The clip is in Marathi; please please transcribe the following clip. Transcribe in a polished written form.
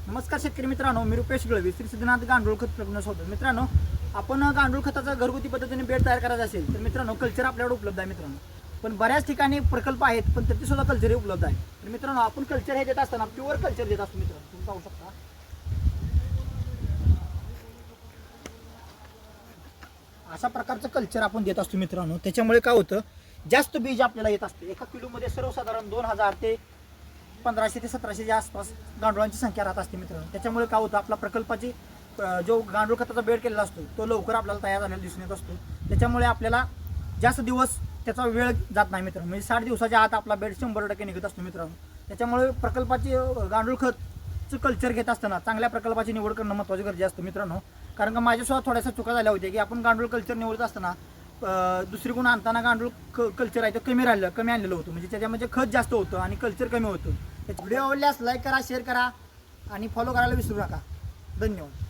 नमस्कार शेतकरी मित्रांनो, मी रुपेश गळवी, श्री सिद्धनाथ गांडूळ खत प्रकल्प होतो. मित्रांनो, आपण गांडूळ खताचा घरगुती पद्धतीने बेड तयार करायचा असेल तर मित्रांनो कल्चर आपल्याकडे उपलब्ध आहे मित्रांनो. पण बऱ्याच ठिकाणी प्रकल्प आहेत पण त्याची सुद्धा कल्चर उपलब्ध आहे. तर मित्रांनो, आपण कल्चर हे देत असताना प्युअर कल्चर देत असतो मित्रांनो. तुम्ही पाहू शकता अशा प्रकारचं कल्चर आपण देत असतो मित्रांनो. त्याच्यामुळे काय होतं, जास्त बीज आपल्याला येत असते. एका किलोमध्ये सर्वसाधारण 2000 ते 1500 ते 1700च्या आसपास गांडुळांची संख्या राहत असते मित्रांनो. त्याच्यामुळे काय होतं, आपला प्रकल्पाची जो गांडूळ खताचा बेड केलेला असतो तो लवकर आपल्याला तयार झालेला दिसून येत असतो. त्याच्यामुळे आपल्याला जास्त दिवस त्याचा वेळ जात नाही मित्रांनो. म्हणजे 60 दिवसाच्या आत आपला बेड 100% निघत असतो मित्रांनो. त्याच्यामुळे प्रकल्पाची गांडूळ खतचं कल्चर घेत असताना चांगल्या प्रकल्पाची निवड करणं महत्त्वाची गरजे असतं मित्रांनो. कारण का माझ्यासुद्धा थोड्याशा चुका झाल्या होत्या की आपण गांडूळ कल्चर निवडत असताना दुसरीकडून आणताना गांडूळ कल्चर आहे ते कमी आणलेलं होतं. म्हणजे त्याच्यामध्ये खत जास्त होतं आणि कल्चर कमी होतं. व्हिडिओ आवडल्यास लाईक करा, शेअर करा आणि फॉलो करायला विसरू नका. धन्यवाद.